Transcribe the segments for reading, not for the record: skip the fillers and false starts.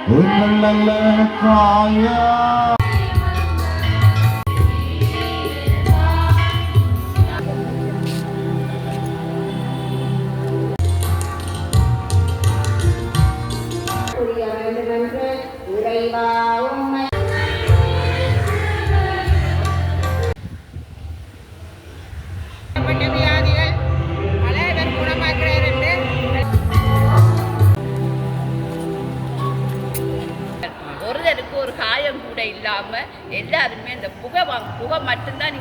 எங்கள் நல்ல தாயா ஒருத்தருக்கு ஒரு காயம் கூட இல்லாம எல்லாருமே அந்த புகை மட்டும்தான்.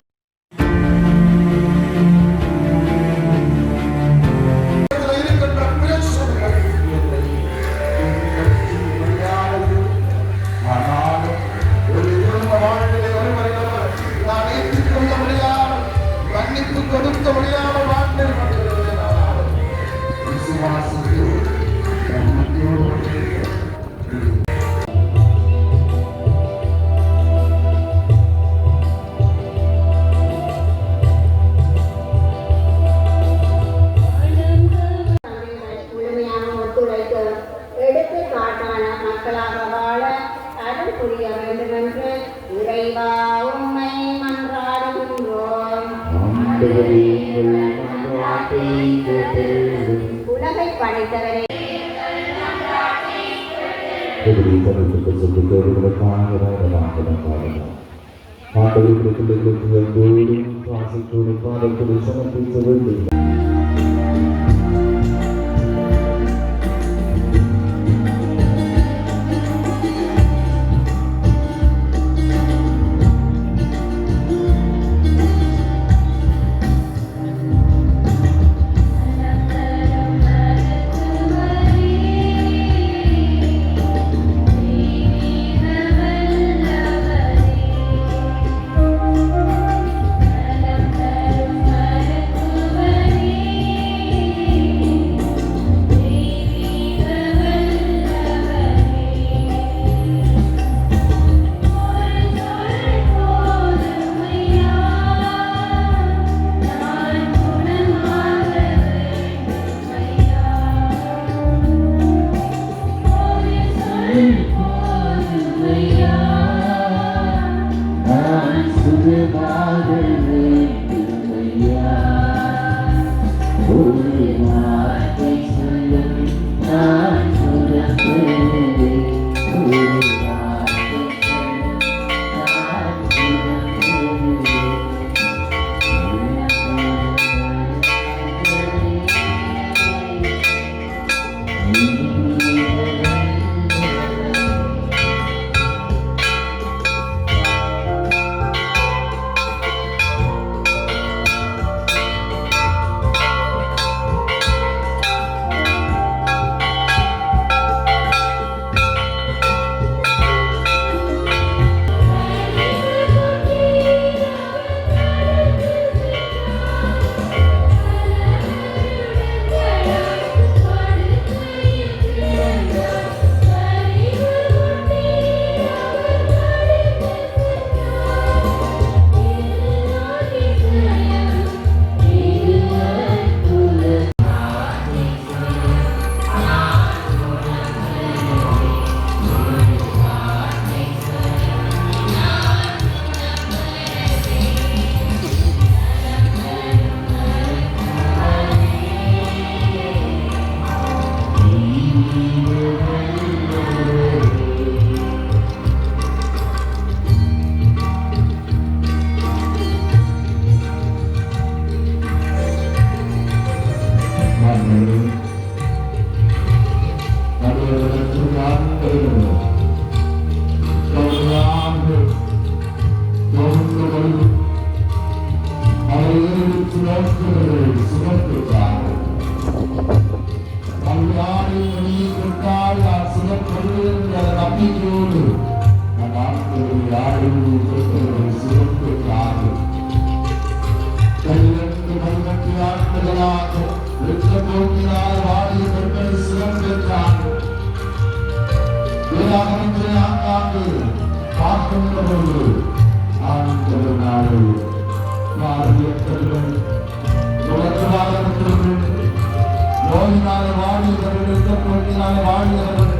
உலகை படைத்தவரே வாழ்கிறவர்கள்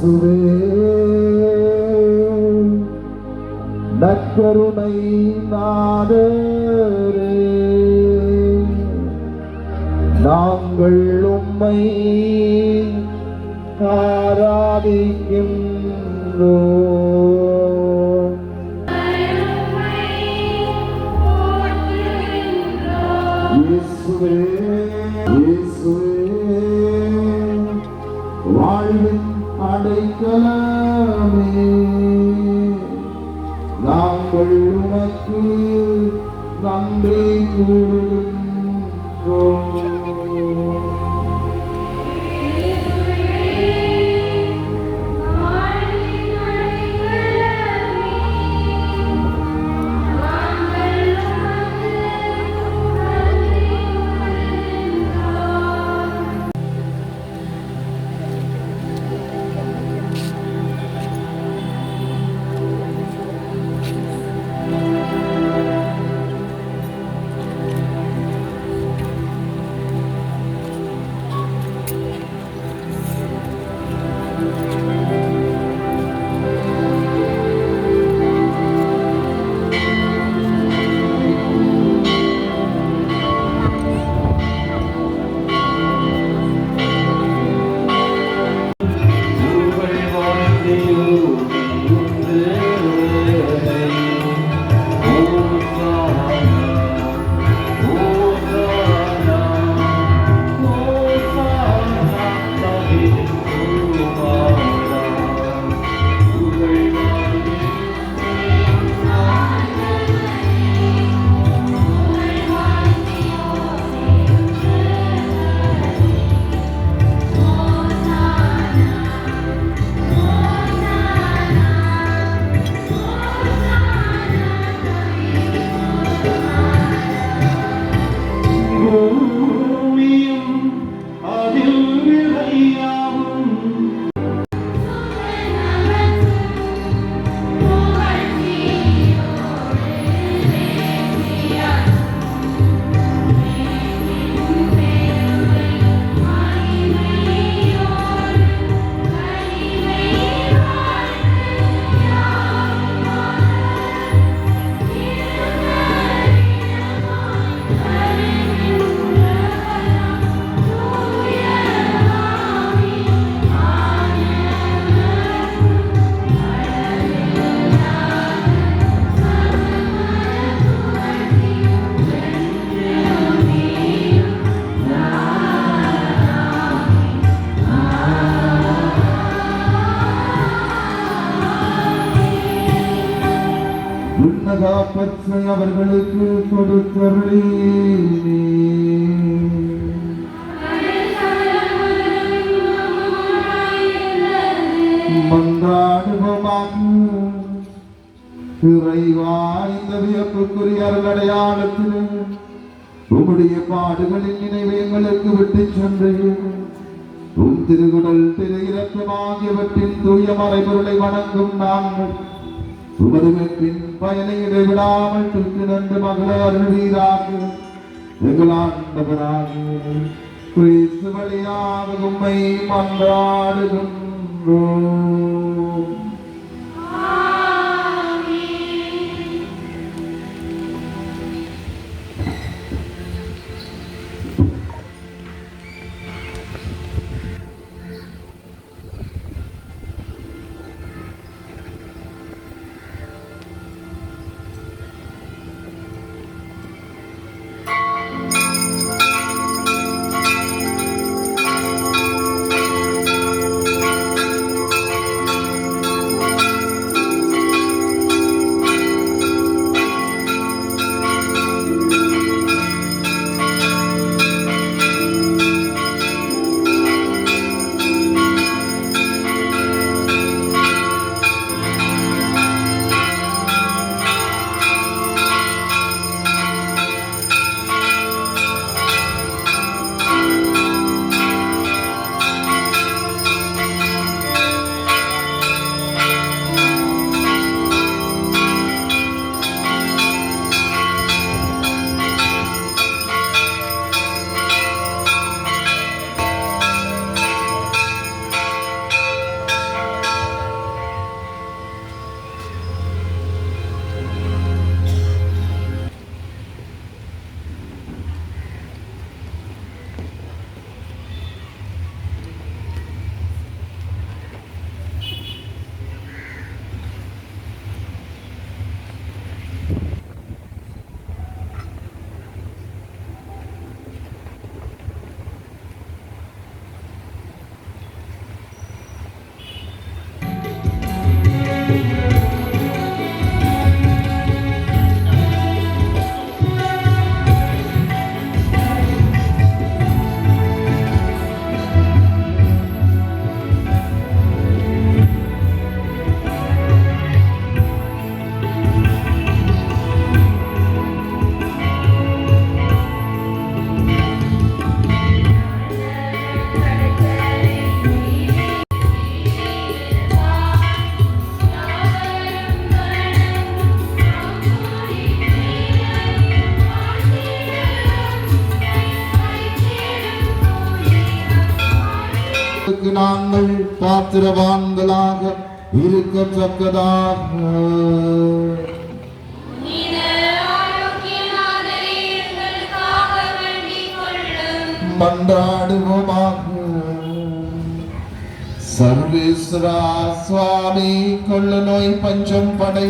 இயேசுவே நற்கருணை நாதரே, நாங்கள் உம்மை ஆராதிக்கின்றோம். இயேசுவே இயேசுவே வாழ்வின் அடைக்கலமே, நாங்கள் உமக்கு நன்றி கூறுகின்றோம். உன்னதப்பற்றை அவர்களுக்கு கொடுத்தருளீனே. மன்றாடுவோமாக. இறைவா, இந்த வியப்புக்குரிய அருளடையாளத்திலே உம்முடைய பாடுகளின் நினைவை எங்களுக்கு விட்டுச் சென்று உம் திருகுடல் திரு இரக்கம் ஆகியவற்றின் தூய மறைபொருளை வணங்கும் நாங்கள் உமது வெற்றின் பயனை இடைவிடாமல் சுற்றி நன்று மகள அருள்வீராக. எங்கள் ஆண்டவராக கிறிஸ்து வழியாக உம்மை மன்றாடுகின்றோம். வரங்களுக்கு நாங்கள் பாத்திரவான்களாக இருக்கத்தக்கதாக மன்றாடுவோமாக. சர்வேஸ்வரா சுவாமி, கொள்ள நோய், பஞ்சம், படை,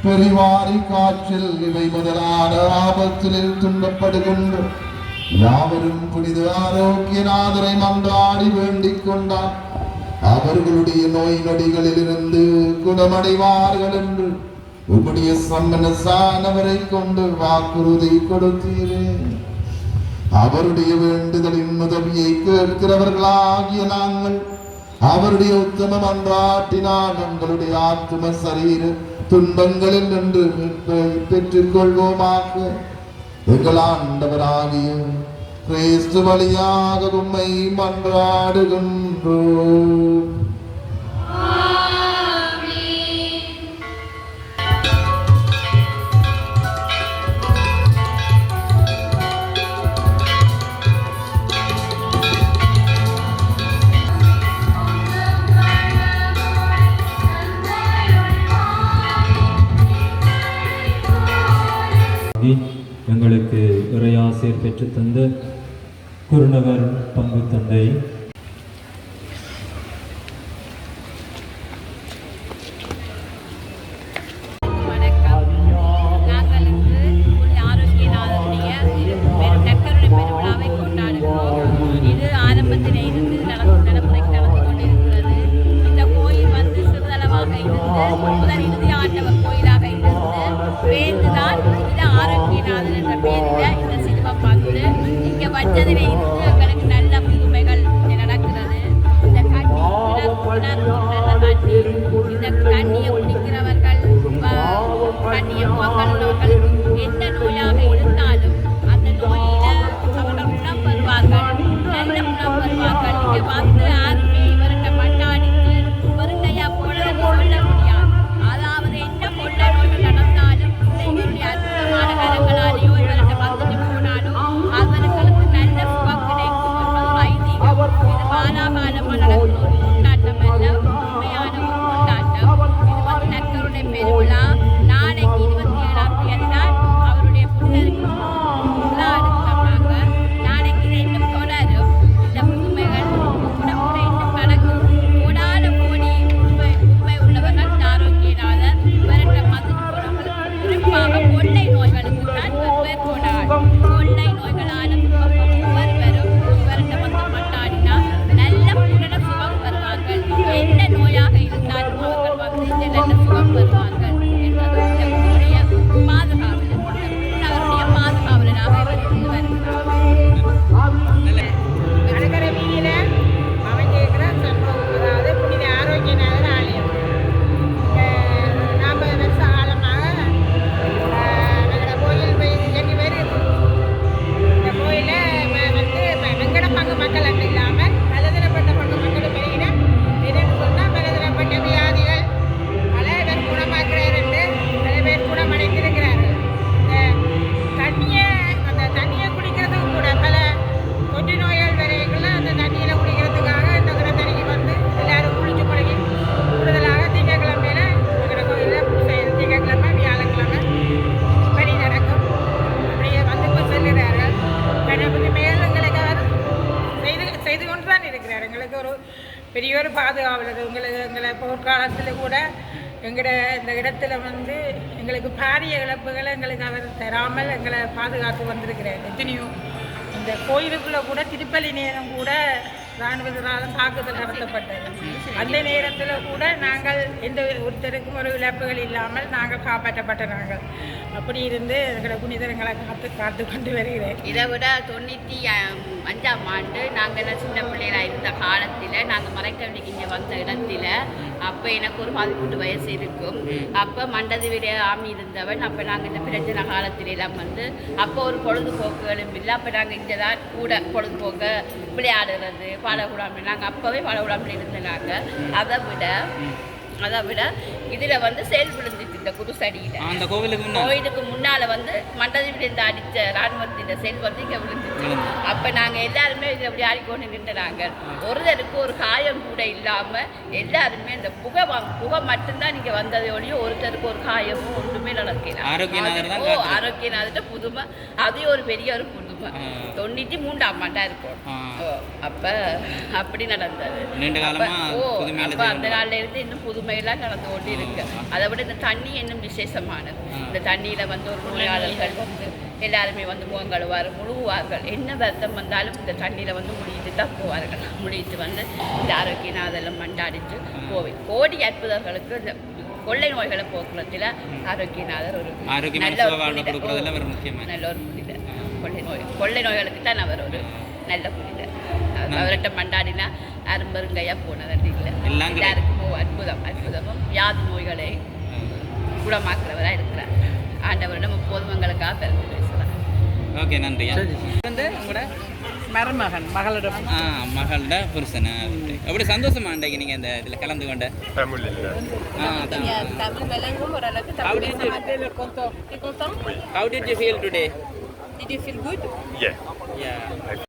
பெரிவாரி, காய்ச்சல் இவை முதலான ஆபத்தில் துன்பப்படுகின்ற யாவரும் புனித ஆரோக்கியநாதரை மன்றாடி வேண்டிக் கொண்டார் அவர்களுடைய நோய் நொடிகளிலிருந்து குணமடைவார்கள் என்று உம்முடைய சம்மனசானவரை கொண்டு வாக்குறுதி கொடுத்தீரே. அவருடைய வேண்டுதலின் உதவியை கேட்கிறவர்களாகிய நாங்கள் அவருடைய உத்தம மன்றாட்டினால் எங்களுடைய ஆத்ம சரீர துன்பங்களில் நின்று மீட்பை பெற்றுக் கொள்வோமாக. எங்கள் ஆண்டவராகிய கிறிஸ்து வழியாக உம்மை மன்றாடுகின்றோம். எங்களுக்கு இறையாசிரியர் பெற்றுத் தந்த குருநகர் பங்கு தந்தை பெரிய ஒரு பாதுகாவலர். எங்களை போர்க்காலத்தில் கூட எங்களோட இந்த இடத்துல எங்களுக்கு பாரிய இழப்புகளை எங்களுக்கு அவர் தராமல் எங்களை பாதுகாத்து வந்திருக்கிறார். எத்தனையோ இந்த கோயிலுக்குள்ளே கூட திருப்பலி நேரம் கூட இராணுவத்தால் தாக்குதல் நடத்தப்பட்டது. அந்த நேரத்தில் கூட நாங்கள் எந்த ஒருத்தருக்கும் ஒரு இழப்புகள் இல்லாமல் நாங்கள் காப்பாற்றப்பட்ட நாங்கள் அப்படி இருந்து எங்களை புனிதர்களை காத்து கொண்டு வருகிறேன். இதை விட 95ஆம் ஆண்டு நாங்கள் சின்ன பிள்ளைகளாக இருந்த காலத்தில் நாங்கள் மறைக்கவனிக்கு இங்கே வந்த இடத்துல அப்போ எனக்கு ஒரு 18 வயசு இருக்கும். அப்போ மண்டதுவிட ஆமி இருந்தவன். அப்போ நாங்கள் இந்த பிரச்சனை காலத்திலாம் அப்போ ஒரு பொழுதுபோக்குகளும் இல்லை. அப்போ நாங்கள் இங்கே தான் கூட பொழுதுபோக்க விளையாடுறது பாடக்கூடாமல் நாங்கள் அப்போவே பாடக்கூடாமல் இருந்தனாங்க. அதை விட இதில் செயல்படுத்திட்டு இந்த குருசடியில் அந்த கோவிலுக்கு முன்னாடி கோயிலுக்கு முன்னால் வந்து மண்டபத்திலிருந்து அடித்த இராணுவத்தின் செல் வந்து இங்கே விழுந்துச்சு. அப்போ நாங்கள் எல்லாருமே இதில் அப்படி ஆடிக்கொண்டு நின்றுனாங்க. ஒருத்தருக்கு ஒரு காயம் கூட இல்லாமல் எல்லாருமே இந்த புகை மட்டும்தான் இங்கே வந்ததை ஒழிய ஒருத்தருக்கு ஒரு காயமும் ஒன்றுமே நடக்கலாம். ஆரோக்கியநாதர்கிட்ட புதுமை, அதே ஒரு பெரிய ஒரு புதுமை. 93ஆம் ஆண்டா இருக்கும். அப்போ அப்படி நடந்தது. அப்போ அந்த நாள்ல இருந்து இன்னும் புதுமையெல்லாம் நடந்து கொண்டு இருக்கு. அதை விட இந்த தண்ணி இன்னும் விசேஷமானது. இந்த தண்ணியில வந்து ஒரு நோயாளர்கள் வந்து எல்லாருமே வந்து முழுவார்கள். என்ன வருத்தம் வந்தாலும் இந்த தண்ணியில வந்து முழிட்டு தான் போவார்கள். முழிட்டு வந்து இந்த ஆரோக்கியநாதெல்லாம் மண்டாடிச்சு கோவில் கோடி அற்புதங்களுக்கு இந்த கொள்ளை நோய்களை போக்குறதுல ஆரோக்கியநாதர் ஒரு நல்ல ஒரு புனிதர். கொள்ளை நோய்களுக்கு தான் அவர் ஒரு நல்ல புனிதர். அவர்கிட்ட மண்டாடினா அரும்பருங்கையா போனது இல்லை. எல்லாருக்கும் அற்புதமும் வியாதி நோய்களை குணமாக்குறவராக இருக்கிறார். ஆண்டவரிடம் எப்போதும் எங்களுக்காக பிறந்து பேசுகிறார். ஓகே, நன்றி. வந்து உங்களோட மகளோட புருஷனா எப்படி சந்தோஷமா அன்றைக்கு நீங்க இந்த இதுல கலந்து கொண்ட தமிழ் விலங்கும் ஓரளவுக்கு How did you feel today? Did you feel good? Yeah.